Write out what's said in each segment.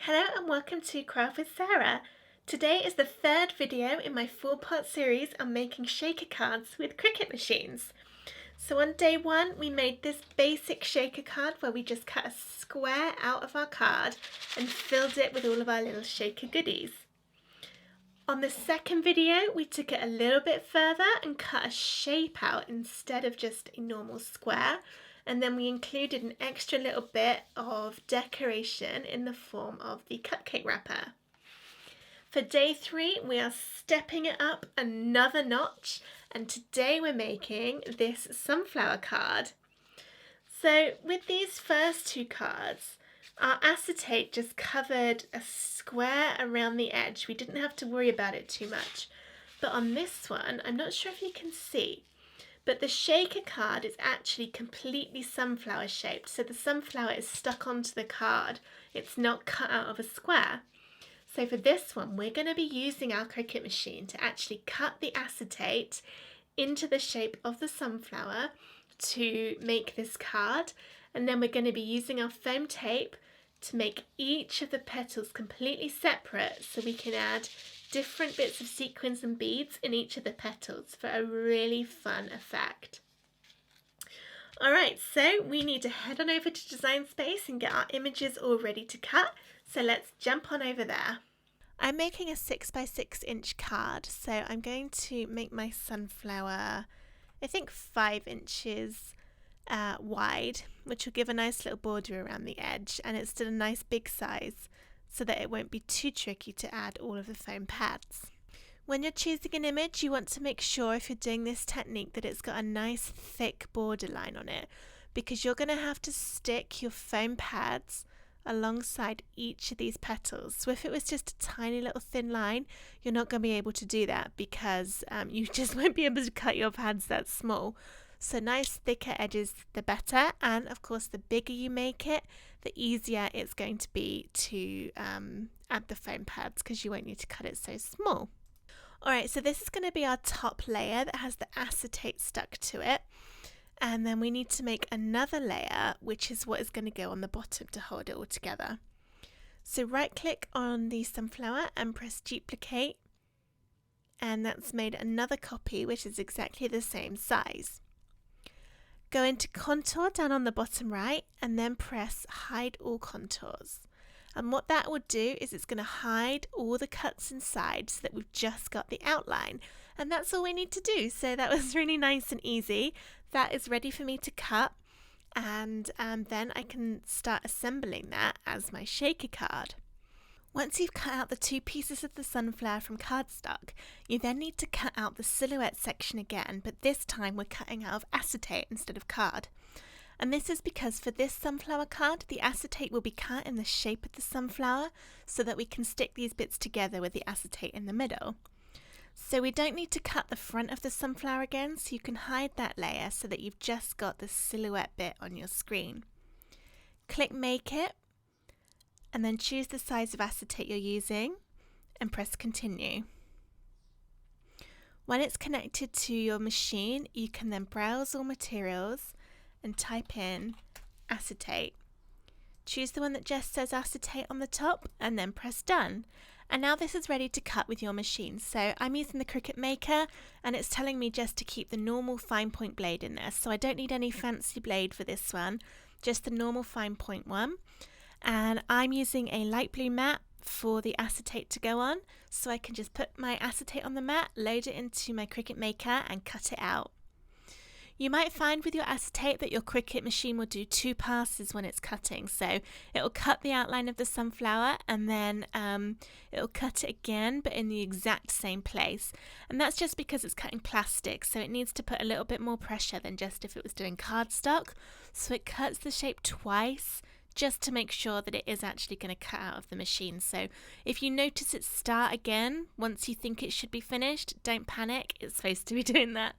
Hello and welcome to Craft with Sarah. Today is the third video in my 4-part series on making shaker cards with Cricut machines. So on day one we made this basic shaker card where we just cut a square out of our card and filled it with all of our little shaker goodies. On the second video we took it a little bit further and cut a shape out instead of just a normal square. And then we included an extra little bit of decoration in the form of the cupcake wrapper. For day 3, we are stepping it up another notch, and today we're making this sunflower card. So with these first two cards, our acetate just covered a square around the edge. We didn't have to worry about it too much. But on this one, I'm not sure if you can see, but the shaker card is actually completely sunflower shaped, so the sunflower is stuck onto the card. It's not cut out of a square. So for this one, we're going to be using our Cricut machine to actually cut the acetate into the shape of the sunflower to make this card. And then we're going to be using our foam tape to make each of the petals completely separate so we can add different bits of sequins and beads in each of the petals for a really fun effect. Alright, so we need to head on over to Design Space and get our images all ready to cut, so let's jump on over there. I'm making a 6x6 inch card, so I'm going to make my sunflower, I think 5 inches wide, which will give a nice little border around the edge, and it's still a nice big size, so that it won't be too tricky to add all of the foam pads. When you're choosing an image, you want to make sure if you're doing this technique that it's got a nice thick borderline on it, because you're going to have to stick your foam pads alongside each of these petals. So if it was just a tiny little thin line, you're not going to be able to do that because you just won't be able to cut your pads that small. So nice thicker edges the better, and of course the bigger you make it, the easier it's going to be to add the foam pads because you won't need to cut it so small. Alright, so this is going to be our top layer that has the acetate stuck to it, and then we need to make another layer which is what is going to go on the bottom to hold it all together. So right click on the sunflower and press duplicate, and that's made another copy which is exactly the same size. Go into contour down on the bottom right and then press hide all contours. And what that will do is it's going to hide all the cuts inside so that we've just got the outline. And that's all we need to do. So that was really nice and easy. That is ready for me to cut, and then I can start assembling that as my shaker card. Once you've cut out the two pieces of the sunflower from cardstock, you then need to cut out the silhouette section again, but this time we're cutting out of acetate instead of card. And this is because for this sunflower card, the acetate will be cut in the shape of the sunflower so that we can stick these bits together with the acetate in the middle. So we don't need to cut the front of the sunflower again, so you can hide that layer so that you've just got the silhouette bit on your screen. Click Make It, and then choose the size of acetate you're using and press continue. When it's connected to your machine, you can then browse all materials and type in acetate. Choose the one that just says acetate on the top and then press done. And now this is ready to cut with your machine. So I'm using the Cricut Maker and it's telling me just to keep the normal fine point blade in there. So I don't need any fancy blade for this one, just the normal fine point one. And I'm using a light blue mat for the acetate to go on, so I can just put my acetate on the mat, load it into my Cricut Maker and cut it out. You might find with your acetate that your Cricut machine will do 2 passes when it's cutting, so it will cut the outline of the sunflower and then it will cut it again but in the exact same place, and that's just because it's cutting plastic, so it needs to put a little bit more pressure than just if it was doing cardstock, so it cuts the shape twice just to make sure that it is actually going to cut out of the machine. So if you notice it start again once you think it should be finished, don't panic, it's supposed to be doing that.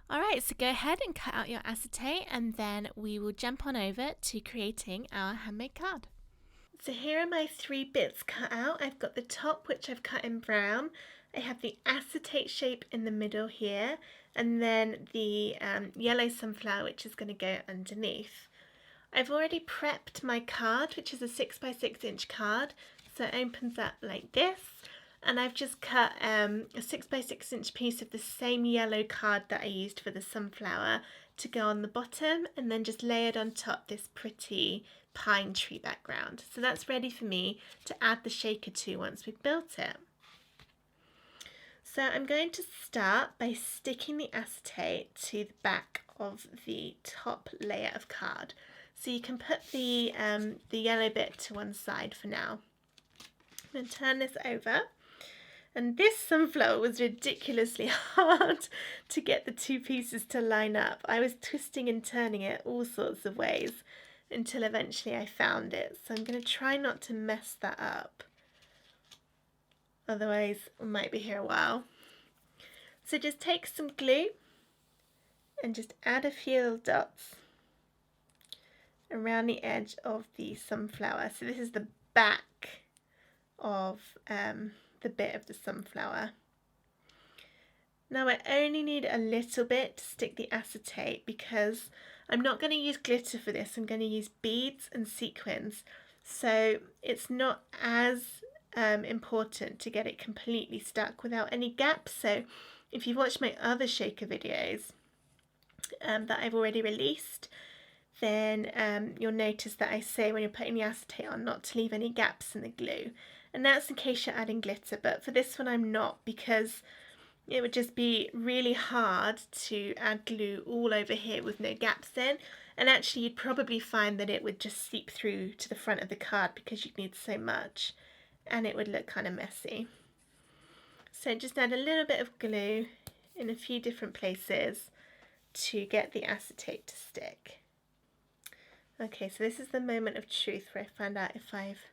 Alright, so go ahead and cut out your acetate and then we will jump on over to creating our handmade card. So here are my 3 bits cut out. I've got the top, which I've cut in brown. I have the acetate shape in the middle here, and then the yellow sunflower, which is going to go underneath. I've already prepped my card, which is a 6x6 inch card, so it opens up like this, and I've just cut a 6x6 inch piece of the same yellow card that I used for the sunflower to go on the bottom, and then just layered on top this pretty pine tree background. So that's ready for me to add the shaker to once we've built it. So I'm going to start by sticking the acetate to the back of the top layer of card. So you can put the yellow bit to one side for now. I'm going to turn this over. And this sunflower was ridiculously hard to get the two pieces to line up. I was twisting and turning it all sorts of ways until eventually I found it. So I'm going to try not to mess that up. Otherwise, I might be here a while. So just take some glue and just add a few little dots around the edge of the sunflower. So this is the back of the bit of the sunflower. Now I only need a little bit to stick the acetate because I'm not going to use glitter for this. I'm going to use beads and sequins. So it's not as important to get it completely stuck without any gaps. So if you've watched my other shaker videos that I've already released, then you'll notice that I say when you're putting the acetate on not to leave any gaps in the glue. And that's in case you're adding glitter, but for this one I'm not, because it would just be really hard to add glue all over here with no gaps in. And actually you'd probably find that it would just seep through to the front of the card because you'd need so much, and it would look kind of messy. So just add a little bit of glue in a few different places to get the acetate to stick. Okay, so this is the moment of truth where I find out if I've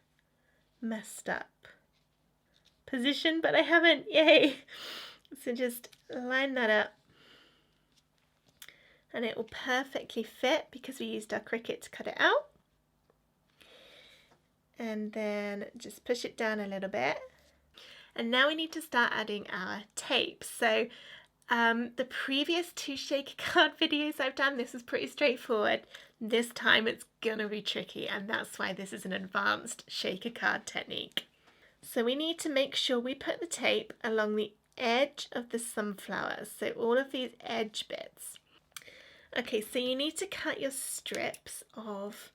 messed up position, but I haven't, yay! So just line that up and it will perfectly fit because we used our Cricut to cut it out. And then just push it down a little bit. And now we need to start adding our tape. So the previous two shaker card videos I've done, this was pretty straightforward. This time it's gonna be tricky, and that's why this is an advanced shaker card technique. So we need to make sure we put the tape along the edge of the sunflowers, so all of these edge bits. Okay, so you need to cut your strips of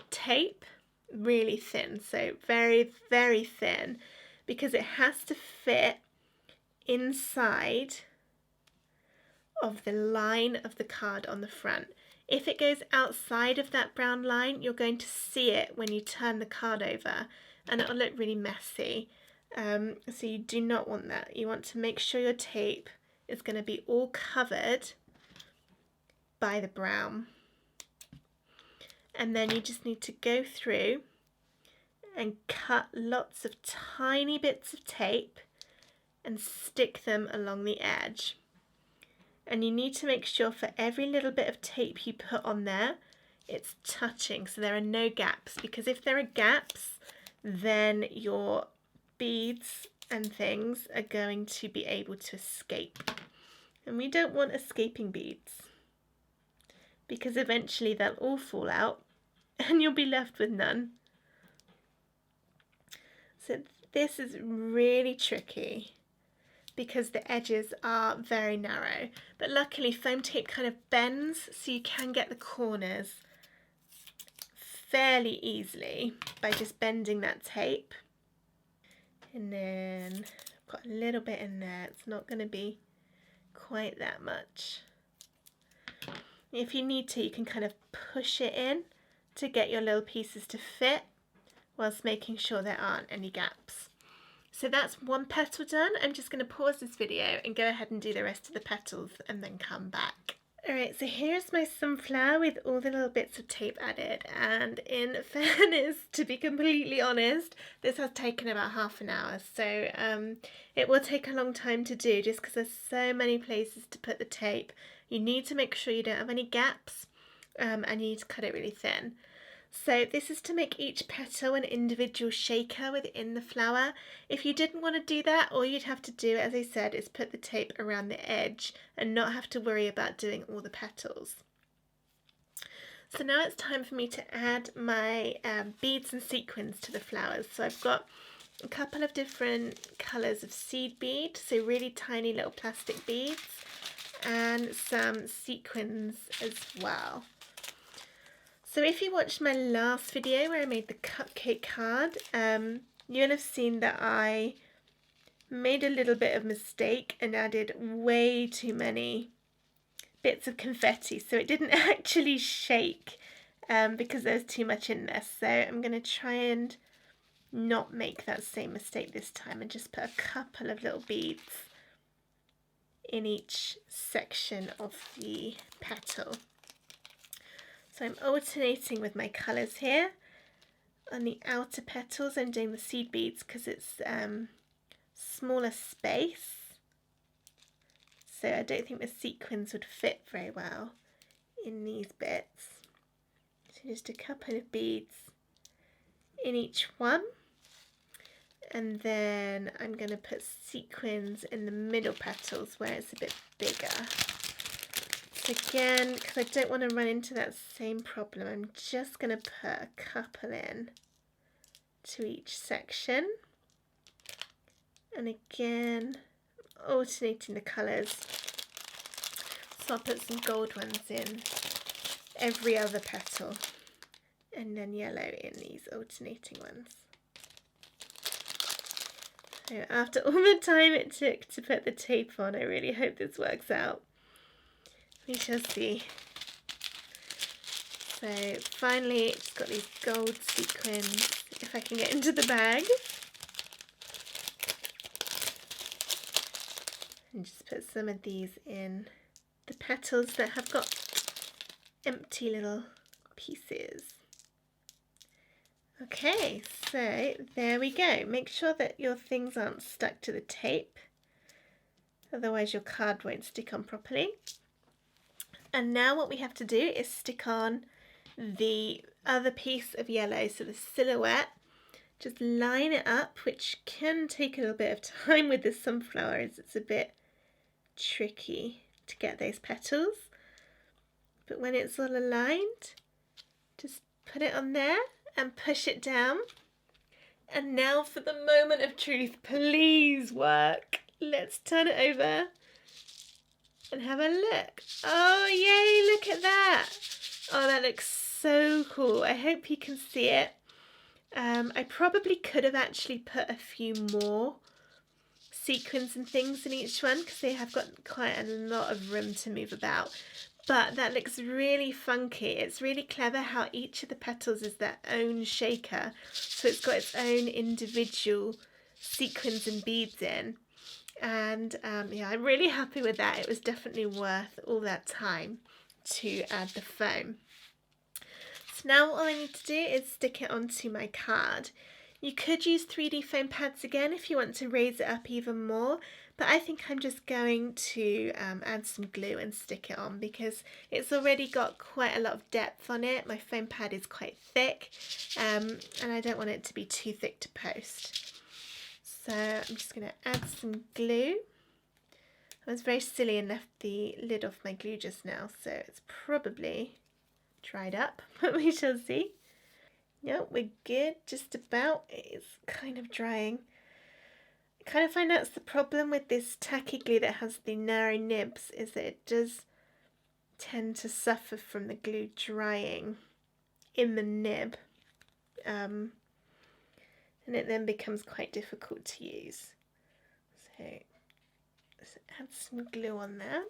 tape really thin, so very, very thin, because it has to fit inside of the line of the card on the front. If it goes outside of that brown line, you're going to see it when you turn the card over, and it'll look really messy. So you do not want that. You want to make sure your tape is going to be all covered by the brown. And then you just need to go through and cut lots of tiny bits of tape and stick them along the edge. And you need to make sure for every little bit of tape you put on there, it's touching, so there are no gaps, because if there are gaps, then your beads and things are going to be able to escape. And we don't want escaping beads, because eventually they'll all fall out and you'll be left with none. So this is really tricky because the edges are very narrow, but luckily foam tape kind of bends, so you can get the corners fairly easily by just bending that tape. And then I've got a little bit in there. It's not going to be quite that much. If you need to, you can kind of push it in to get your little pieces to fit, whilst making sure there aren't any gaps. So that's one petal done. I'm just going to pause this video and go ahead and do the rest of the petals and then come back. Alright, so here's my sunflower with all the little bits of tape added, and in fairness, to be completely honest, this has taken about half an hour, so it will take a long time to do just because there's so many places to put the tape. You need to make sure you don't have any gaps, and you need to cut it really thin. So this is to make each petal an individual shaker within the flower. If you didn't want to do that, all you'd have to do, as I said, is put the tape around the edge and not have to worry about doing all the petals. So now it's time for me to add my beads and sequins to the flowers. So I've got a couple of different colours of seed bead, so really tiny little plastic beads, and some sequins as well. So if you watched my last video where I made the cupcake card, you'll have seen that I made a little bit of mistake and added way too many bits of confetti, so it didn't actually shake because there's too much in there. So I'm going to try and not make that same mistake this time and just put a couple of little beads in each section of the petal. So I'm alternating with my colours here. On the outer petals I'm doing the seed beads because it's smaller space, so I don't think the sequins would fit very well in these bits. So just a couple of beads in each one, and then I'm going to put sequins in the middle petals where it's a bit bigger. So again, because I don't want to run into that same problem, I'm just going to put a couple in to each section. And again, alternating the colours. So I'll put some gold ones in every other petal, and then yellow in these alternating ones. So after all the time it took to put the tape on, I really hope this works out. We shall see. So finally it's got these gold sequins, if I can get into the bag. And just put some of these in the petals that have got empty little pieces. Okay, so there we go. Make sure that your things aren't stuck to the tape, otherwise your card won't stick on properly. And now what we have to do is stick on the other piece of yellow, so the silhouette. Just line it up, which can take a little bit of time with the sunflower as it's a bit tricky to get those petals. But when it's all aligned, just put it on there and push it down. And now for the moment of truth, please work. Let's turn it over and have a look. Oh yay, look at that. Oh, that looks so cool. I hope you can see it. I probably could have actually put a few more sequins and things in each one because they have got quite a lot of room to move about. But that looks really funky. It's really clever how each of the petals is their own shaker. So it's got its own individual sequins and beads in. And yeah, I'm really happy with that. It was definitely worth all that time to add the foam. So now all I need to do is stick it onto my card. You could use 3D foam pads again if you want to raise it up even more, but I think I'm just going to add some glue and stick it on because it's already got quite a lot of depth on it. My foam pad is quite thick and I don't want it to be too thick to post. So I'm just going to add some glue. I was very silly and left the lid off my glue just now, so it's probably dried up, but we shall see. Yep, we're good, just about. It's kind of drying. I kind of find that's the problem with this tacky glue that has the narrow nibs, is that it does tend to suffer from the glue drying in the nib. And it then becomes quite difficult to use. So let's add some glue on there.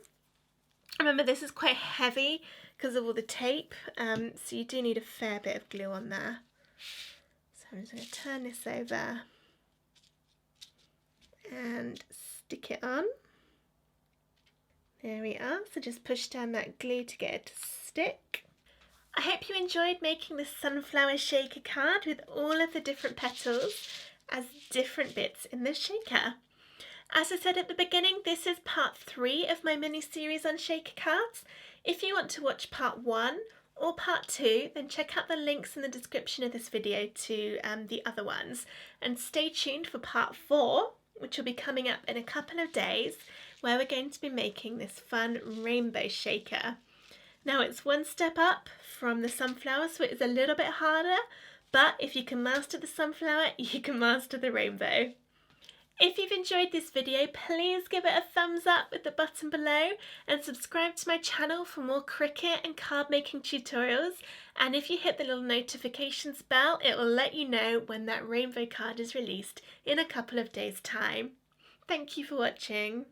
Remember, this is quite heavy because of all the tape, so you do need a fair bit of glue on there. So I'm just going to turn this over and stick it on. There we are, so just push down that glue to get it to stick. I hope you enjoyed making this sunflower shaker card with all of the different petals as different bits in the shaker. As I said at the beginning, this is part 3 of my mini-series on shaker cards. If you want to watch part 1 or part 2, then check out the links in the description of this video to the other ones. And stay tuned for part 4, which will be coming up in a couple of days, where we're going to be making this fun rainbow shaker. Now it's one step up from the sunflower, so it is a little bit harder, but if you can master the sunflower, you can master the rainbow. If you've enjoyed this video, please give it a thumbs up with the button below and subscribe to my channel for more Cricut and card making tutorials. And if you hit the little notifications bell, it will let you know when that rainbow card is released in a couple of days' time. Thank you for watching.